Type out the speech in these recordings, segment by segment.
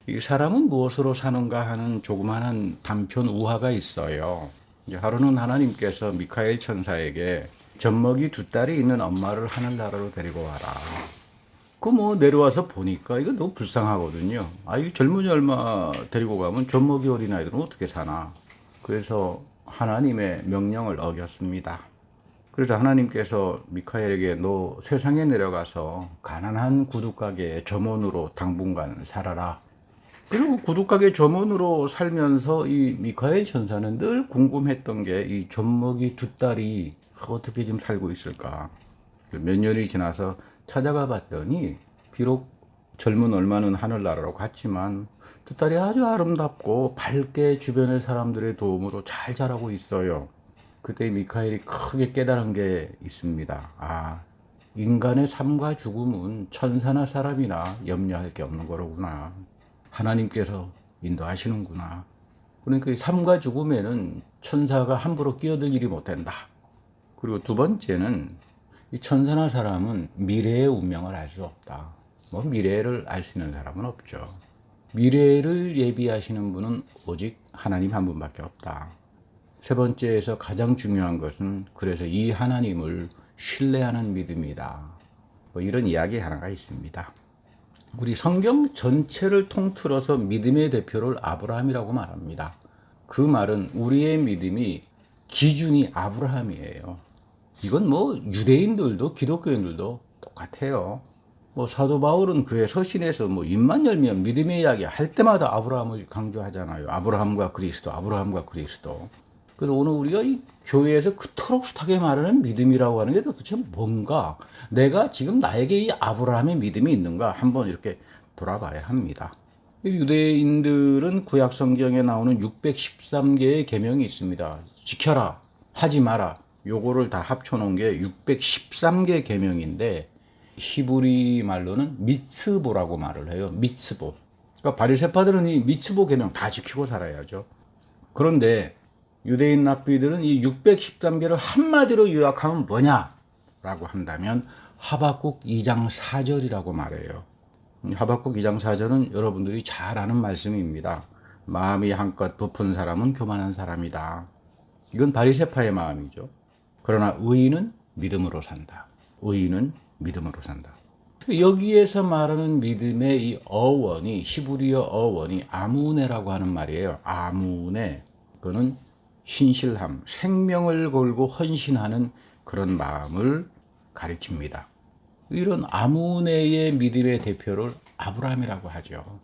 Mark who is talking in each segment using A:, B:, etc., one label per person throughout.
A: 이 사람은 무엇으로 사는가 하는 조그마한 단편 우화가 있어요. 이제 하루는 하나님께서 미카엘 천사에게 젖먹이 두 딸이 있는 엄마를 하늘나라로 데리고 와라. 그 뭐 내려와서 보니까 이거 너무 불쌍하거든요. 아, 이 젊은이 얼마 데리고 가면 젖먹이 어린아이들은 어떻게 사나. 그래서 하나님의 명령을 어겼습니다. 그래서 하나님께서 미카엘에게 너 세상에 내려가서 가난한 구두가게의 점원으로 당분간 살아라. 그리고 구두가게 점원으로 살면서 이 미카엘 천사는 늘 궁금했던 게 이 젖먹이 두 딸이 어떻게 지금 살고 있을까. 몇 년이 지나서 찾아가 봤더니 비록 젊은 얼마는 하늘나라로 갔지만 두 딸이 아주 아름답고 밝게 주변의 사람들의 도움으로 잘 자라고 있어요. 그때 미카엘이 크게 깨달은 게 있습니다. 아, 인간의 삶과 죽음은 천사나 사람이나 염려할 게 없는 거로구나. 하나님께서 인도하시는구나. 그러니까 이 삶과 죽음에는 천사가 함부로 끼어들 일이 못 된다. 그리고 두 번째는 이 천사나 사람은 미래의 운명을 알 수 없다. 뭐 미래를 알 수 있는 사람은 없죠. 미래를 예비하시는 분은 오직 하나님 한 분밖에 없다. 세 번째에서 가장 중요한 것은 그래서 이 하나님을 신뢰하는 믿음이다. 뭐 이런 이야기 하나가 있습니다. 우리 성경 전체를 통틀어서 믿음의 대표를 아브라함이라고 말합니다. 그 말은 우리의 믿음이 기준이 아브라함이에요. 이건 뭐 유대인들도 기독교인들도 똑같아요. 뭐 사도 바울은 그의 서신에서 뭐 입만 열면 믿음의 이야기 할 때마다 아브라함을 강조하잖아요. 아브라함과 그리스도, 아브라함과 그리스도. 그래서 오늘 우리가 이 교회에서 그토록 숱하게 말하는 믿음이라고 하는 게 도대체 뭔가, 내가 지금 나에게 이 아브라함의 믿음이 있는가 한번 이렇게 돌아봐야 합니다. 유대인들은 구약 성경에 나오는 613개의 계명이 있습니다. 지켜라, 하지 마라. 요거를 다 합쳐놓은 게 613개 계명인데 히브리 말로는 미츠보라고 말을 해요. 미츠보. 그러니까 바리새파들은 이 미츠보 계명 다 지키고 살아야죠. 그런데 유대인 랍비들은 이 613개를 한마디로 요약하면 뭐냐라고 한다면 하박국 2장 4절이라고 말해요. 하박국 2장 4절은 여러분들이 잘 아는 말씀입니다. 마음이 한껏 부푼 사람은 교만한 사람이다. 이건 바리새파의 마음이죠. 그러나 의인은 믿음으로 산다. 의인은 믿음으로 산다. 여기에서 말하는 믿음의 이 어원이, 히브리어 어원이 아무네라고 하는 말이에요. 아무네. 그거는 신실함, 생명을 걸고 헌신하는 그런 마음을 가리킵니다. 이런 아무네의 믿음의 대표를 아브라함이라고 하죠.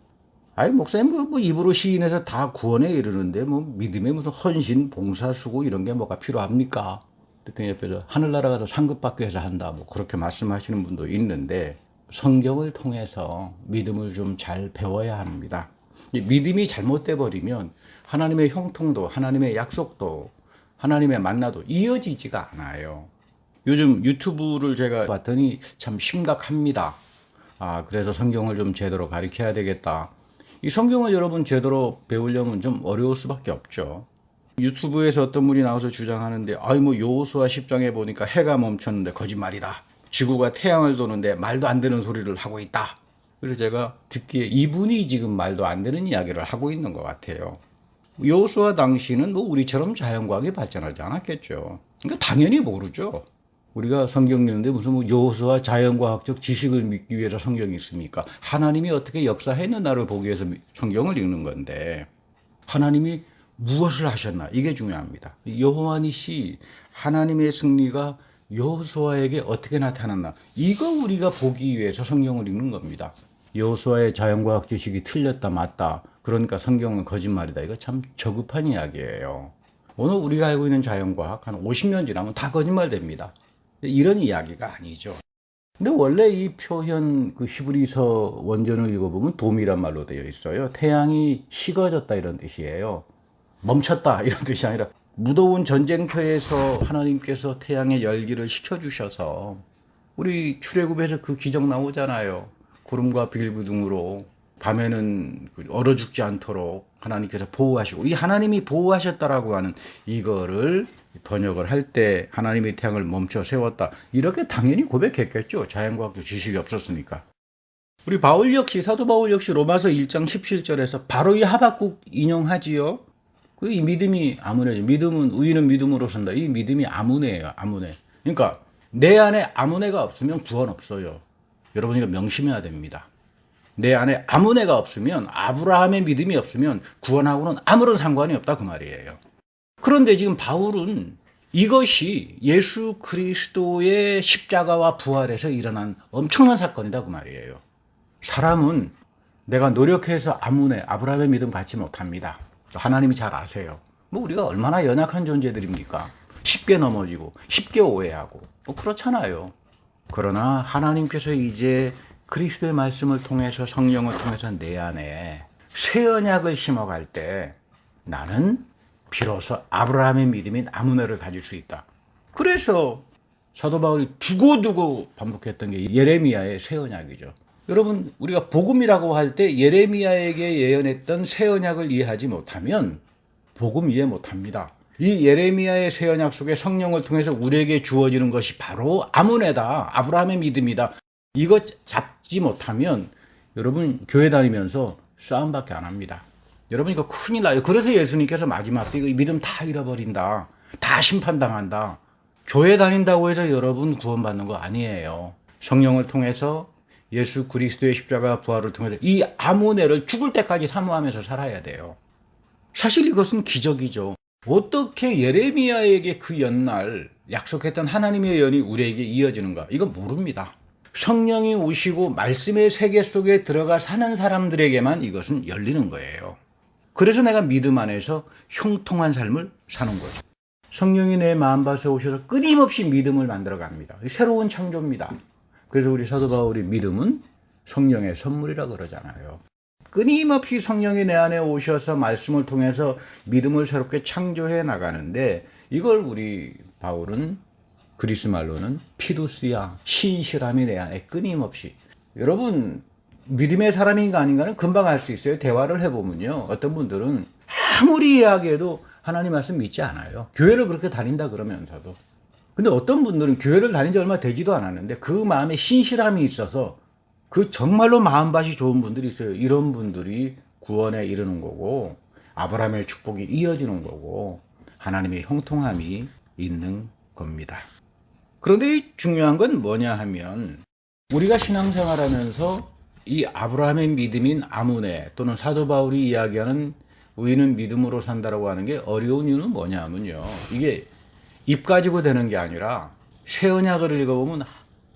A: 아니, 목사님, 뭐 입으로 시인해서 다 구원에 이르는데, 뭐, 믿음에 무슨 헌신, 봉사, 수고, 이런 게 뭐가 필요합니까? 그랬더니 옆에서 하늘나라 가서 상급받기 위해서 한다. 뭐, 그렇게 말씀하시는 분도 있는데, 성경을 통해서 믿음을 좀 잘 배워야 합니다. 믿음이 잘못돼 버리면 하나님의 형통도, 하나님의 약속도, 하나님의 만나도 이어지지가 않아요. 요즘 유튜브를 제가 봤더니 참 심각합니다. 아, 그래서 성경을 좀 제대로 가르쳐야 되겠다. 이 성경을 여러분 제대로 배우려면 좀 어려울 수밖에 없죠. 유튜브에서 어떤 분이 나와서 주장하는데, 아이 뭐 여호수아 10장에 보니까 해가 멈췄는데 거짓말이다. 지구가 태양을 도는데 말도 안 되는 소리를 하고 있다. 그래서 제가 듣기에 이분이 지금 말도 안 되는 이야기를 하고 있는 것 같아요. 여호수아 당시는 뭐 우리처럼 자연과학이 발전하지 않았겠죠. 그러니까 당연히 모르죠. 우리가 성경 읽는데 무슨 뭐 여호수아 자연과학적 지식을 믿기 위해서 성경이 있습니까? 하나님이 어떻게 역사했느냐를 보기 위해서 성경을 읽는 건데, 하나님이 무엇을 하셨나, 이게 중요합니다. 여호와니시 하나님의 승리가 여호수아에게 어떻게 나타났나, 이거 우리가 보기 위해서 성경을 읽는 겁니다. 여호수아의 자연과학 지식이 틀렸다 맞다, 그러니까 성경은 거짓말이다, 이거 참 저급한 이야기예요. 오늘 우리가 알고 있는 자연과학 한 50년 지나면 다 거짓말 됩니다. 이런 이야기가 아니죠. 근데 원래 이 표현, 그 히브리서 원전을 읽어보면 돔이란 말로 되어 있어요. 태양이 식어졌다 이런 뜻이에요. 멈췄다 이런 뜻이 아니라, 무더운 전쟁터에서 하나님께서 태양의 열기를 식혀주셔서, 우리 출애굽에서 그 기적 나오잖아요. 구름과 빌기둥으로 밤에는 얼어 죽지 않도록 하나님께서 보호하시고, 이 하나님이 보호하셨다라고 하는 이거를 번역을 할 때 하나님의 태양을 멈춰 세웠다, 이렇게 당연히 고백했겠죠. 자연과학도 지식이 없었으니까. 우리 바울 역시, 사도 바울 역시 로마서 1장 17절에서 바로 이 하박국 인용하지요. 이 믿음이 아무네죠. 믿음은, 의인은 믿음으로 산다. 이 믿음이 아무네예요. 아무네. 그러니까 내 안에 아무네가 없으면 구원 없어요. 여러분 이거 명심해야 됩니다. 내 안에 아무네가 없으면, 아브라함의 믿음이 없으면 구원하고는 아무런 상관이 없다 그 말이에요. 그런데 지금 바울은 이것이 예수 그리스도의 십자가와 부활에서 일어난 엄청난 사건이다 그 말이에요. 사람은 내가 노력해서 아무네, 아브라함의 믿음 갖지 못합니다. 하나님이 잘 아세요. 우리가 얼마나 연약한 존재들입니까? 쉽게 넘어지고 쉽게 오해하고 그렇잖아요. 그러나 하나님께서 이제 그리스도의 말씀을 통해서, 성령을 통해서 내 안에 새 언약을 심어갈 때 나는 비로소 아브라함의 믿음인 아무네를 가질 수 있다. 그래서 사도 바울이 두고두고 반복했던 게 예레미야의 새 언약이죠. 여러분, 우리가 복음이라고 할 때 예레미야에게 예언했던 새 언약을 이해하지 못하면 복음 이해 못합니다. 이 예레미야의 새 언약 속에 성령을 통해서 우리에게 주어지는 것이 바로 아무네다, 아브라함의 믿음이다. 이거 잡지 못하면 여러분 교회 다니면서 싸움밖에 안 합니다. 여러분 이거 큰일 나요. 그래서 예수님께서 마지막 때 이 믿음 다 잃어버린다, 다 심판당한다. 교회 다닌다고 해서 여러분 구원받는 거 아니에요. 성령을 통해서 예수 그리스도의 십자가 부활을 통해서 이 아무네를 죽을 때까지 사모하면서 살아야 돼요. 사실 이것은 기적이죠. 어떻게 예레미야에게 그 연날 약속했던 하나님의 연이 우리에게 이어지는가? 이건 모릅니다. 성령이 오시고 말씀의 세계 속에 들어가 사는 사람들에게만 이것은 열리는 거예요. 그래서 내가 믿음 안에서 형통한 삶을 사는 거죠. 성령이 내 마음밭에 오셔서 끊임없이 믿음을 만들어 갑니다. 새로운 창조입니다. 그래서 우리 사도 바울이 믿음은 성령의 선물이라 그러잖아요. 끊임없이 성령이 내 안에 오셔서 말씀을 통해서 믿음을 새롭게 창조해 나가는데, 이걸 우리 바울은 그리스 말로는 피두스야, 신실함이 내 안에 끊임없이. 여러분 믿음의 사람인가 아닌가는 금방 알 수 있어요. 대화를 해보면요, 어떤 분들은 아무리 이야기해도 하나님 말씀 믿지 않아요. 교회를 그렇게 다닌다 그러면서도. 근데 어떤 분들은 교회를 다닌 지 얼마 되지도 않았는데 그 마음에 신실함이 있어서 그 정말로 마음밭이 좋은 분들이 있어요. 이런 분들이 구원에 이르는 거고, 아브라함의 축복이 이어지는 거고, 하나님의 형통함이 있는 겁니다. 그런데 중요한 건 뭐냐 하면, 우리가 신앙생활하면서 이 아브라함의 믿음인 아무네, 또는 사도 바울이 이야기하는 의인은 믿음으로 산다라고 하는 게 어려운 이유는 뭐냐 하면요, 이게 입 가지고 되는 게 아니라 새 언약을 읽어보면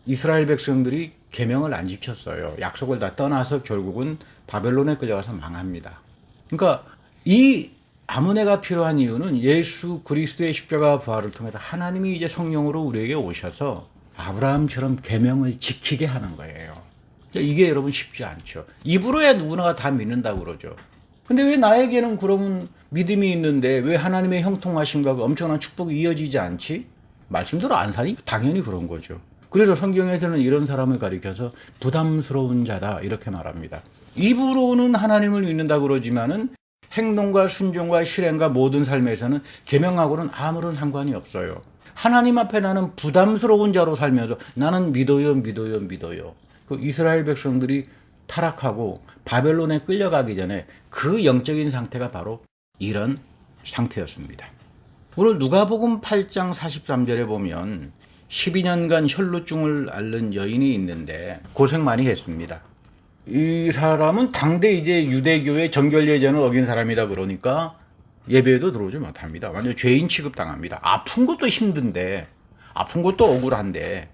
A: 이스라엘 백성들이 계명을 안 지켰어요. 약속을 다 떠나서 결국은 바벨론에 끌려가서 망합니다. 그러니까 이 아무네가 필요한 이유는 예수 그리스도의 십자가 부활을 통해서 하나님이 이제 성령으로 우리에게 오셔서 아브라함처럼 계명을 지키게 하는 거예요. 이게 여러분 쉽지 않죠. 입으로야 누구나 다 믿는다고 그러죠. 근데 왜 나에게는 그러면 믿음이 있는데 왜 하나님의 형통하심과 엄청난 축복이 이어지지 않지? 말씀대로 안 사니 당연히 그런 거죠. 그래서 성경에서는 이런 사람을 가리켜서 부담스러운 자다 이렇게 말합니다. 입으로는 하나님을 믿는다고 그러지만은 행동과 순종과 실행과 모든 삶에서는 계명하고는 아무런 상관이 없어요. 하나님 앞에 나는 부담스러운 자로 살면서 나는 믿어요. 그 이스라엘 백성들이 타락하고 바벨론에 끌려가기 전에 그 영적인 상태가 바로 이런 상태였습니다. 오늘 누가복음 8장 43절에 보면 12년간 혈루증을 앓는 여인이 있는데 고생 많이 했습니다. 이 사람은 당대 이제 유대교의 정결 예전을 어긴 사람이다 그러니까 예배에도 들어오지 못합니다. 완전 죄인 취급당합니다. 아픈 것도 힘든데, 아픈 것도 억울한데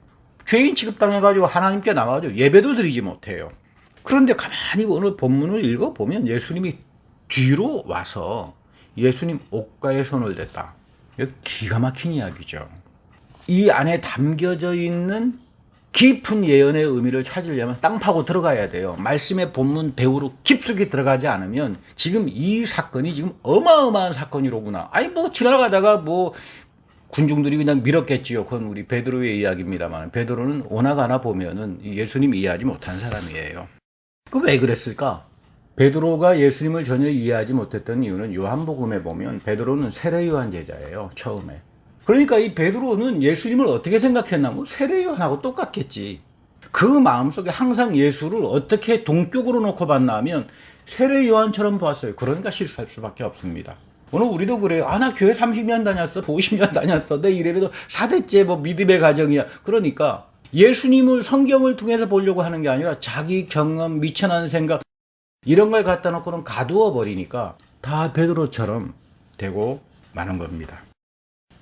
A: 죄인 취급당해가지고 하나님께 나와가지고 예배도 드리지 못해요. 그런데 가만히 오늘 본문을 읽어보면 예수님이 뒤로 와서 예수님 옷가에 손을 댔다. 이거 기가 막힌 이야기죠. 이 안에 담겨져 있는 깊은 예언의 의미를 찾으려면 땅 파고 들어가야 돼요. 말씀의 본문 배우로 깊숙이 들어가지 않으면 지금 이 사건이 지금 어마어마한 사건이로구나. 아니 뭐 지나가다가 뭐 군중들이 그냥 밀었겠지요. 그건 우리 베드로의 이야기입니다만, 베드로는 오나가나 보면은 예수님 이해하지 못한 사람이에요. 그 왜 그랬을까? 베드로가 예수님을 전혀 이해하지 못했던 이유는 요한복음에 보면 베드로는 세례 요한 제자예요. 처음에. 그러니까 이 베드로는 예수님을 어떻게 생각했나? 뭐 세례 요한하고 똑같겠지. 그 마음속에 항상 예수를 어떻게 동격으로 놓고 봤나 하면 세례 요한처럼 보았어요. 그러니까 실수할 수밖에 없습니다. 오늘 우리도 그래요. 아, 나 교회 30년 다녔어. 50년 다녔어. 내 이래봬도 4대째 뭐 믿음의 가정이야. 그러니까 예수님을 성경을 통해서 보려고 하는 게 아니라 자기 경험, 미천한 생각 이런 걸 갖다 놓고는 가두어 버리니까 다 베드로처럼 되고 마는 겁니다.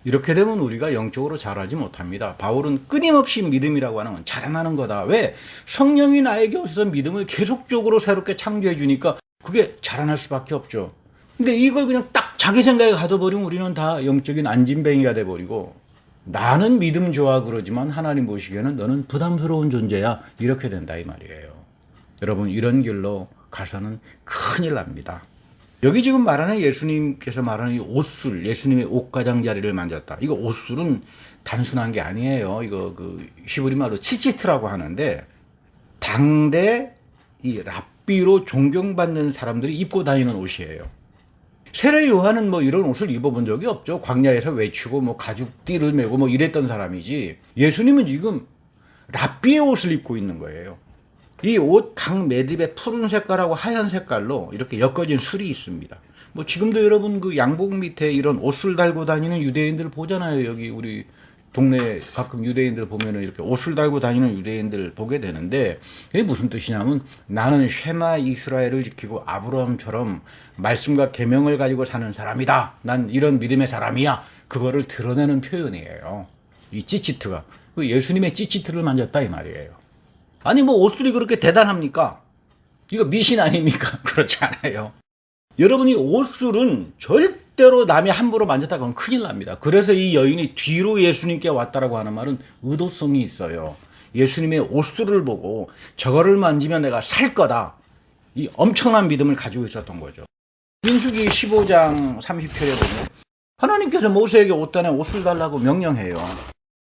A: 이렇게 되면 우리가 영적으로 자라지 못합니다. 바울은 끊임없이 믿음이라고 하는 건 자라나는 거다. 왜? 성령이 나에게 오셔서 믿음을 계속적으로 새롭게 창조해 주니까 그게 자라날 수밖에 없죠. 근데 이걸 그냥 딱 자기 생각에 가둬버리면 우리는 다 영적인 안진뱅이가 돼버리고 나는 믿음 좋아 그러지만 하나님 보시기에는 너는 부담스러운 존재야. 이렇게 된다 이 말이에요. 여러분 이런 길로 가서는 큰일 납니다. 여기 지금 말하는 예수님께서 말하는 이 옷술, 예수님의 옷가장자리를 만졌다. 이거 옷술은 단순한 게 아니에요. 이거 그 히브리 말로 치치트라고 하는데 당대 이 랍비로 존경받는 사람들이 입고 다니는 옷이에요. 세례 요한은 뭐 이런 옷을 입어본 적이 없죠. 광야에서 외치고 뭐 가죽 띠를 메고 뭐 이랬던 사람이지. 예수님은 지금 랍비의 옷을 입고 있는 거예요. 이 옷 각 매듭에 푸른 색깔하고 하얀 색깔로 이렇게 엮어진 술이 있습니다. 뭐 지금도 여러분 그 양복 밑에 이런 옷을 달고 다니는 유대인들 보잖아요. 여기 우리 동네 가끔 유대인들 보면은 이렇게 옷을 달고 다니는 유대인들 보게 되는데 이게 무슨 뜻이냐면 나는 쉐마 이스라엘을 지키고 아브라함처럼 말씀과 계명을 가지고 사는 사람이다. 난 이런 믿음의 사람이야. 그거를 드러내는 표현이에요. 이 찌찌트가 그 예수님의 찌찌트를 만졌다 이 말이에요. 아니 뭐 옷술이 그렇게 대단합니까? 이거 미신 아닙니까? 그렇지 않아요. 여러분이 옷술은 절대로 남이 함부로 만졌다 그러면 큰일 납니다. 그래서 이 여인이 뒤로 예수님께 왔다라고 하는 말은 의도성이 있어요. 예수님의 옷술을 보고 저거를 만지면 내가 살 거다. 이 엄청난 믿음을 가지고 있었던 거죠. 민수기 15장 30절에 보면 하나님께서 모세에게 옷단에 옷을 달라고 명령해요.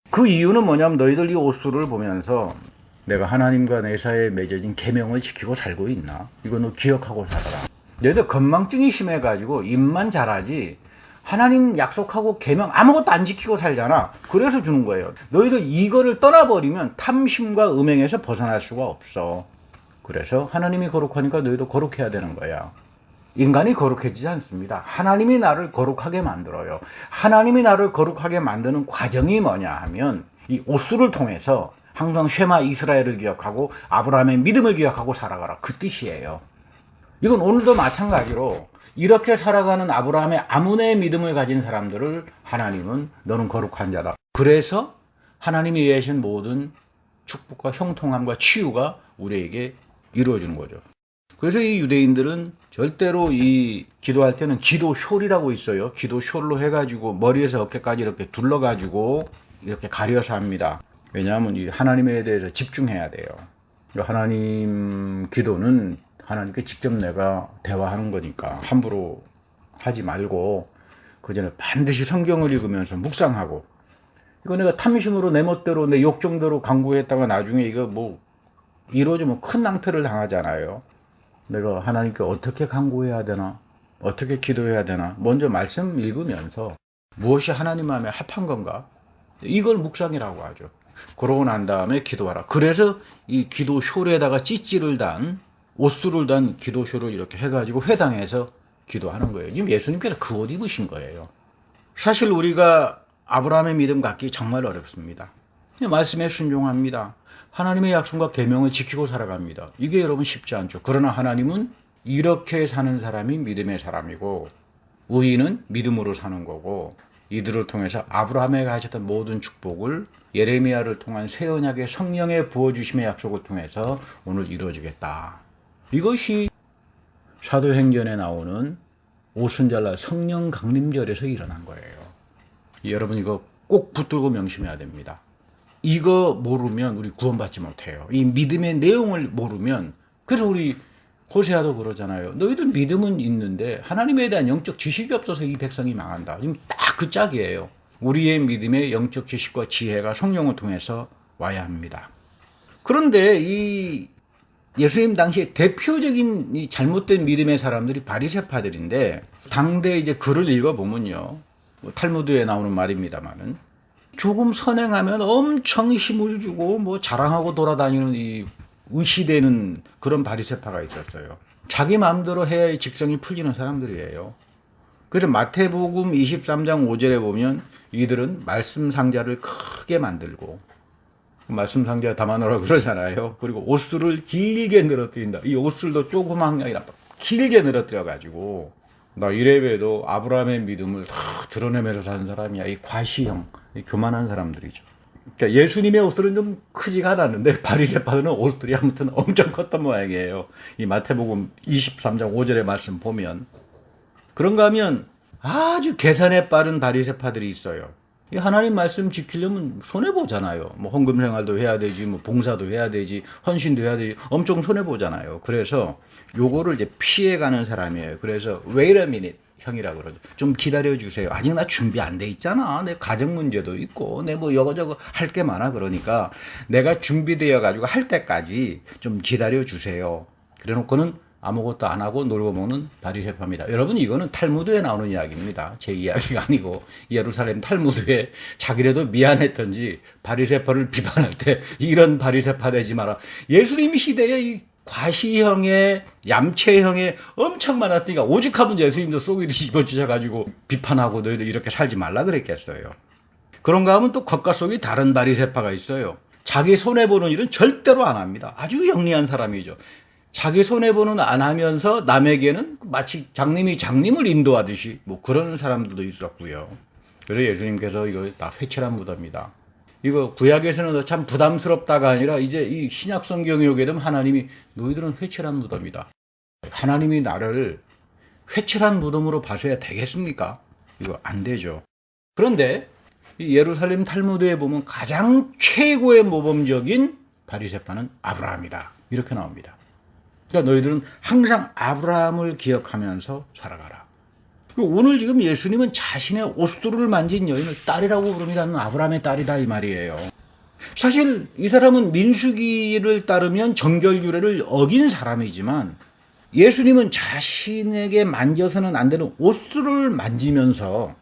A: 그 이유는 뭐냐면 너희들 이 옷술을 보면서 내가 하나님과 내 사이에 맺어진 계명을 지키고 살고 있나? 이거 너 기억하고 살아라. 너희들 건망증이 심해가지고 입만 잘하지 하나님 약속하고 계명 아무것도 안 지키고 살잖아. 그래서 주는 거예요. 너희들 이거를 떠나버리면 탐심과 음행에서 벗어날 수가 없어. 그래서 하나님이 거룩하니까 너희도 거룩해야 되는 거야. 인간이 거룩해지지 않습니다. 하나님이 나를 거룩하게 만들어요. 하나님이 나를 거룩하게 만드는 과정이 뭐냐 하면 이 옷술을 통해서 항상 쉐마 이스라엘을 기억하고 아브라함의 믿음을 기억하고 살아가라. 그 뜻이에요. 이건 오늘도 마찬가지로 이렇게 살아가는 아브라함의 아문의 믿음을 가진 사람들을 하나님은 너는 거룩한 자다. 그래서 하나님이 예하신 모든 축복과 형통함과 치유가 우리에게 이루어지는 거죠. 그래서 이 유대인들은 절대로 이 기도할 때는 기도숄이라고 있어요. 기도숄로 해가지고 머리에서 어깨까지 이렇게 둘러가지고 이렇게 가려서 합니다. 왜냐하면 이 하나님에 대해서 집중해야 돼요. 하나님 기도는 하나님께 직접 내가 대화하는 거니까 함부로 하지 말고 그 전에 반드시 성경을 읽으면서 묵상하고 이거 내가 탐심으로 내 멋대로 내 욕정대로 강구했다가 나중에 이거 뭐 이루어지면 큰 낭패를 당하잖아요. 내가 하나님께 어떻게 강구해야 되나? 어떻게 기도해야 되나? 먼저 말씀 읽으면서 무엇이 하나님 마음에 합한 건가? 이걸 묵상이라고 하죠. 그러고 난 다음에 기도하라. 그래서 이 기도숄에다가 찌찌를 단 옷술을 단 기도숄을 이렇게 해가지고 회당에서 기도하는 거예요. 지금 예수님께서 그 옷 입으신 거예요. 사실 우리가 아브라함의 믿음 갖기 정말 어렵습니다. 말씀에 순종합니다. 하나님의 약속과 계명을 지키고 살아갑니다. 이게 여러분 쉽지 않죠. 그러나 하나님은 이렇게 사는 사람이 믿음의 사람이고 의인은 믿음으로 사는 거고 이들을 통해서 아브라함에게 하셨던 모든 축복을 예레미야를 통한 새 언약의 성령의 부어주심의 약속을 통해서 오늘 이루어지겠다. 이것이 사도행전에 나오는 오순절날 성령 강림절에서 일어난 거예요. 여러분 이거 꼭 붙들고 명심해야 됩니다. 이거 모르면 우리 구원받지 못해요. 이 믿음의 내용을 모르면 그래서 우리 호세아도 그러잖아요. 너희들 믿음은 있는데 하나님에 대한 영적 지식이 없어서 이 백성이 망한다. 지금 딱 그 짝이에요. 우리의 믿음의 영적 지식과 지혜가 성령을 통해서 와야 합니다. 그런데 이 예수님 당시에 대표적인 이 잘못된 믿음의 사람들이 바리새파들인데 당대 이제 글을 읽어보면요. 뭐 탈무드에 나오는 말입니다만은 조금 선행하면 엄청 힘을 주고 뭐 자랑하고 돌아다니는 이 의시되는 그런 바리새파가 있었어요. 자기 마음대로 해야 직성이 풀리는 사람들이에요. 그래서 마태복음 23장 5절에 보면 이들은 말씀 상자를 크게 만들고 말씀 상자에 담아놓으라고 그러잖아요. 그리고 옷술을 길게 늘어뜨린다. 이 옷술도 조그만 게 아니라 길게 늘어뜨려 가지고 나 이래봬도 아브라함의 믿음을 다 드러내면서 사는 사람이야. 이 과시형, 이 교만한 사람들이죠. 그러니까 예수님의 옷들은 좀 크지가 않았는데 바리새파들은 옷들이 아무튼 엄청 컸던 모양이에요. 이 마태복음 23장 5절의 말씀 보면 그런가 하면 아주 계산에 빠른 바리새파들이 있어요. 이 하나님 말씀 지키려면 손해보잖아요. 뭐 헌금 생활도 해야 되지, 뭐 봉사도 해야 되지, 헌신도 해야 되지, 엄청 손해보잖아요. 그래서 요거를 이제 피해가는 사람이에요. 그래서 wait a minute 형이라고 그러죠. 좀 기다려주세요. 아직 나 준비 안 돼 있잖아. 내 가정 문제도 있고, 내 뭐 여거저거 할 게 많아. 그러니까 내가 준비되어 가지고 할 때까지 좀 기다려주세요. 그래 놓고는 아무것도 안 하고 놀고 먹는 바리새파입니다. 여러분 이거는 탈무드에 나오는 이야기입니다. 제 이야기가 아니고 예루살렘 탈무드에 자기라도 미안했던지 바리새파를 비판할 때 이런 바리새파 되지 마라. 예수님 시대에 이 과시형의 얌체형의 엄청 많았으니까 오죽하면 예수님도 속이 뒤집어지셔가지고 비판하고 너희들 이렇게 살지 말라 그랬겠어요. 그런가 하면 또 겉과 속이 다른 바리새파가 있어요. 자기 손해보는 일은 절대로 안 합니다. 아주 영리한 사람이죠. 자기 손해보는 안 하면서 남에게는 마치 장님이 장님을 인도하듯이 뭐 그런 사람들도 있었고요. 그래서 예수님께서 이거 다 회칠한 무덤이다. 이거 구약에서는 참 부담스럽다가 아니라 이제 이 신약 성경에 오게 되면 하나님이 너희들은 회칠한 무덤이다. 하나님이 나를 회칠한 무덤으로 봐줘야 되겠습니까? 이거 안 되죠. 그런데 이 예루살렘 탈무드에 보면 가장 최고의 모범적인 바리새파는 아브라함이다. 이렇게 나옵니다. 그러니까 너희들은 항상 아브라함을 기억하면서 살아가라. 오늘 지금 예수님은 자신의 옷두루를 만진 여인을 딸이라고 부릅니다. 아브라함의 딸이다 이 말이에요. 사실 이 사람은 민수기를 따르면 정결규례를 어긴 사람이지만 예수님은 자신에게 만져서는 안 되는 옷두루를 만지면서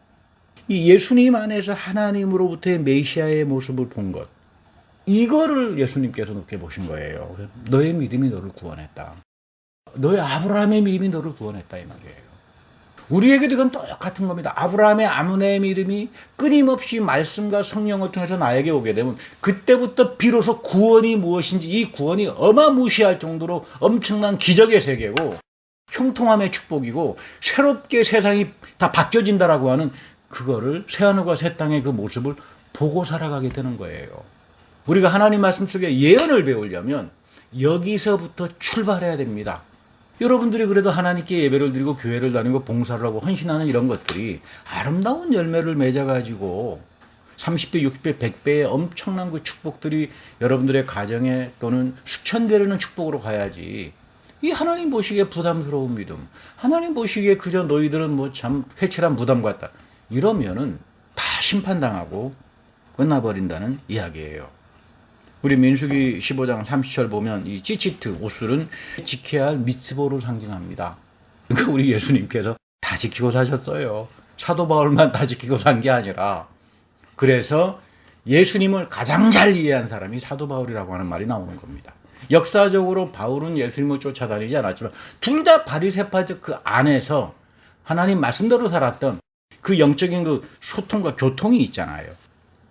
A: 이 예수님 안에서 하나님으로부터의 메시아의 모습을 본 것. 이거를 예수님께서 높게 보신 거예요. 너의 믿음이 너를 구원했다. 너의 아브라함의 믿음이 너를 구원했다 이 말이에요. 우리에게도 이건 똑같은 겁니다. 아브라함의 아무네의 믿음이 끊임없이 말씀과 성령을 통해서 나에게 오게 되면 그때부터 비로소 구원이 무엇인지 이 구원이 어마무시할 정도로 엄청난 기적의 세계고 형통함의 축복이고 새롭게 세상이 다 바뀌어진다라고 하는 그거를 새하늘과 새 땅의 그 모습을 보고 살아가게 되는 거예요. 우리가 하나님 말씀 속에 예언을 배우려면 여기서부터 출발해야 됩니다. 여러분들이 그래도 하나님께 예배를 드리고 교회를 다니고 봉사를 하고 헌신하는 이런 것들이 아름다운 열매를 맺어가지고 30배, 60배, 100배의 엄청난 그 축복들이 여러분들의 가정에 또는 수천 대라는 축복으로 가야지. 이 하나님 보시기에 부담스러운 믿음, 하나님 보시기에 그저 너희들은 뭐 참 회칠한 무덤 같다. 이러면은 다 심판당하고 끝나버린다는 이야기예요. 우리 민수기 15장 30절 보면 이 찌찌트 옷술은 지켜야 할 미tz보를 상징합니다. 그러니까 우리 예수님께서 다 지키고 사셨어요. 사도 바울만 다 지키고 산 게 아니라. 그래서 예수님을 가장 잘 이해한 사람이 사도 바울이라고 하는 말이 나오는 겁니다. 역사적으로 바울은 예수님을 쫓아다니지 않았지만 둘 다 바리새파적 그 안에서 하나님 말씀대로 살았던 그 영적인 그 소통과 교통이 있잖아요.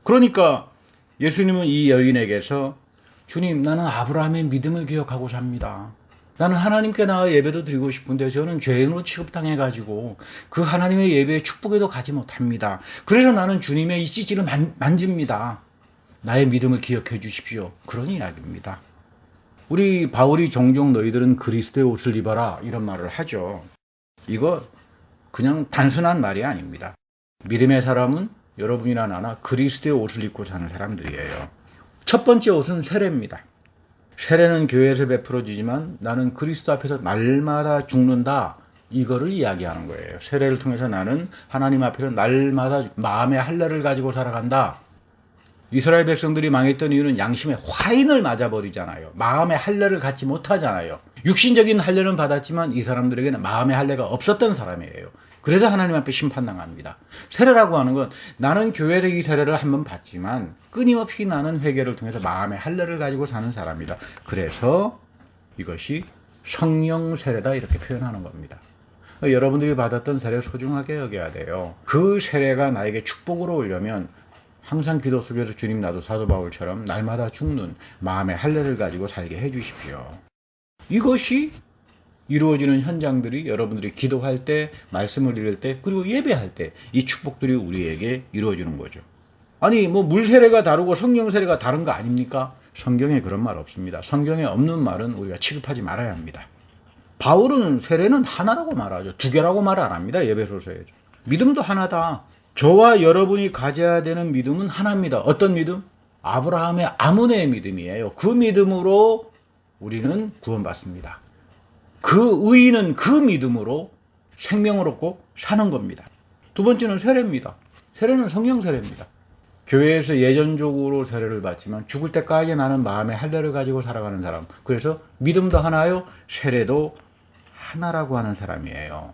A: 그러니까 예수님은 이 여인에게서 주님, 나는 아브라함의 믿음을 기억하고 삽니다. 나는 하나님께 나와 예배도 드리고 싶은데 저는 죄인으로 취급당해가지고 그 하나님의 예배의 축복에도 가지 못합니다. 그래서 나는 주님의 이 찌찌를 만집니다. 나의 믿음을 기억해 주십시오. 그런 이야기입니다. 우리 바울이 종종 너희들은 그리스도의 옷을 입어라 이런 말을 하죠. 이거 그냥 단순한 말이 아닙니다. 믿음의 사람은 여러분이나 나나 그리스도의 옷을 입고 사는 사람들이에요. 첫 번째 옷은 세례입니다. 세례는 교회에서 베풀어지지만 나는 그리스도 앞에서 날마다 죽는다. 이거를 이야기하는 거예요. 세례를 통해서 나는 하나님 앞에서 날마다 마음의 할례를 가지고 살아간다. 이스라엘 백성들이 망했던 이유는 양심의 화인을 맞아버리잖아요. 마음의 할례를 갖지 못하잖아요. 육신적인 할례는 받았지만 이 사람들에게는 마음의 할례가 없었던 사람이에요. 그래서 하나님 앞에 심판당합니다. 세례라고 하는 건 나는 교회에서 이 세례를 한번 받지만 끊임없이 나는 회개를 통해서 마음의 할례를 가지고 사는 사람이다. 그래서 이것이 성령 세례다 이렇게 표현하는 겁니다. 여러분들이 받았던 세례 소중하게 여겨야 돼요. 그 세례가 나에게 축복으로 오려면 항상 기도 속에서 주님 나도 사도 바울처럼 날마다 죽는 마음의 할례를 가지고 살게 해주십시오. 이것이 이루어지는 현장들이 여러분들이 기도할 때, 말씀을 읽을 때, 그리고 예배할 때 이 축복들이 우리에게 이루어지는 거죠. 아니 뭐 물세례가 다르고 성령 세례가 다른 거 아닙니까? 성경에 그런 말 없습니다. 성경에 없는 말은 우리가 취급하지 말아야 합니다. 바울은 세례는 하나라고 말하죠. 두 개라고 말 안 합니다. 예배소서에. 믿음도 하나다. 저와 여러분이 가져야 되는 믿음은 하나입니다. 어떤 믿음? 아브라함의 아문의 믿음이에요. 그 믿음으로 우리는 구원받습니다. 그 의인은 그 믿음으로 생명을 얻고 사는 겁니다. 두 번째는 세례입니다. 세례는 성령 세례입니다. 교회에서 예전적으로 세례를 받지만 죽을 때까지 나는 마음의 할례를 가지고 살아가는 사람. 그래서 믿음도 하나요, 세례도 하나라고 하는 사람이에요.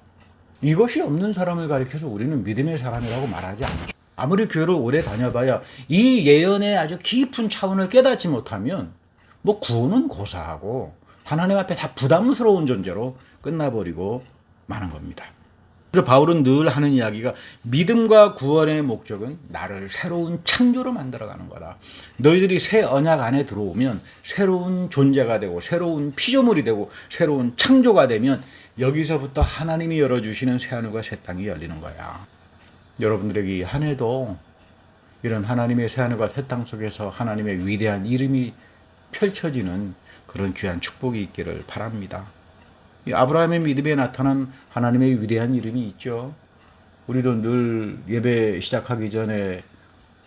A: 이것이 없는 사람을 가리켜서 우리는 믿음의 사람이라고 말하지 않죠. 아무리 교회를 오래 다녀봐야 이 예언의 아주 깊은 차원을 깨닫지 못하면 뭐 구원은 고사하고 하나님 앞에 다 부담스러운 존재로 끝나버리고 마는 겁니다. 그래서 바울은 늘 하는 이야기가 믿음과 구원의 목적은 나를 새로운 창조로 만들어가는 거다. 너희들이 새 언약 안에 들어오면 새로운 존재가 되고 새로운 피조물이 되고 새로운 창조가 되면 여기서부터 하나님이 열어주시는 새하늘과 새 땅이 열리는 거야. 여러분들에게 한 해도 이런 하나님의 새하늘과 새 땅 속에서 하나님의 위대한 이름이 펼쳐지는 그런 귀한 축복이 있기를 바랍니다. 아브라함의 믿음에 나타난 하나님의 위대한 이름이 있죠. 우리도 늘 예배 시작하기 전에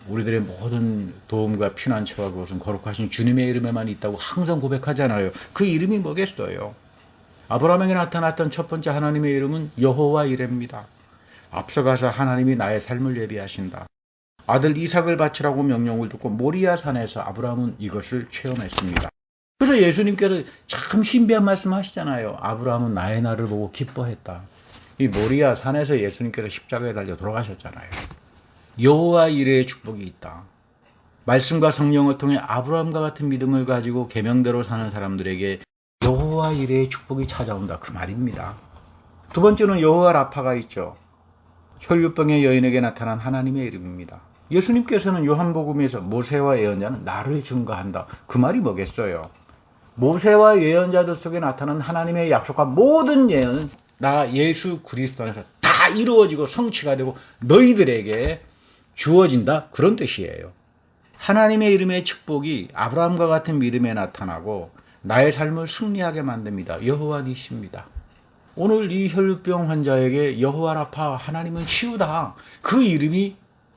A: 우리들의 모든 도움과 피난처와 그것은 거룩하신 주님의 이름에만 있다고 항상 고백하잖아요. 그 이름이 뭐겠어요? 아브라함에게 나타났던 첫 번째 하나님의 이름은 여호와 이레입니다. 앞서가서 하나님이 나의 삶을 예비하신다. 아들 이삭을 바치라고 명령을 듣고 모리아 산에서 아브라함은 이것을 체험했습니다. 그래서 예수님께서 참 신비한 말씀 하시잖아요. 아브라함은 나의 날을 보고 기뻐했다. 이 모리아 산에서 예수님께서 십자가에 달려 돌아가셨잖아요. 여호와 이레의 축복이 있다. 말씀과 성령을 통해 아브라함과 같은 믿음을 가지고 계명대로 사는 사람들에게 여호와 이레의 축복이 찾아온다. 그 말입니다. 두 번째는 여호와 라파가 있죠. 혈류병의 여인에게 나타난 하나님의 이름입니다. 예수님께서는 요한복음에서 모세와 예언자는 나를 증거한다. 그 말이 뭐겠어요? 모세와 예언자들 속에 나타난 하나님의 약속과 모든 예언은 나 예수 그리스도 안에서 다 이루어지고 성취가 되고 너희들에게 주어진다. 그런 뜻이에요. 하나님의 이름의 축복이 아브라함과 같은 믿음에 나타나고 나의 삶을 승리하게 만듭니다. 여호와 니시입니다. 오늘 이 혈류병 환자에게 여호와 라파 하나님은 치유다. 그 이름이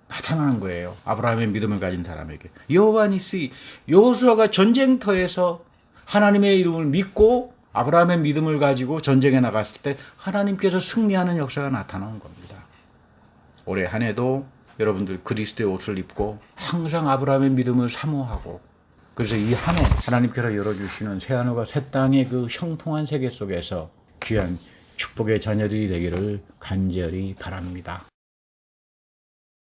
A: 나타나는 거예요. 아브라함의 믿음을 가진 사람에게. 여호와 니시. 여호수아가 전쟁터에서 하나님의 이름을 믿고 아브라함의 믿음을 가지고 전쟁에 나갔을 때 하나님께서 승리하는 역사가 나타나는 겁니다. 올해 한 해도 여러분들 그리스도의 옷을 입고 항상 아브라함의 믿음을 사모하고 그래서 이 한 해 하나님께서 열어주시는 새하늘과 새 땅의 그 형통한 세계 속에서 귀한 축복의 자녀들이 되기를 간절히 바랍니다.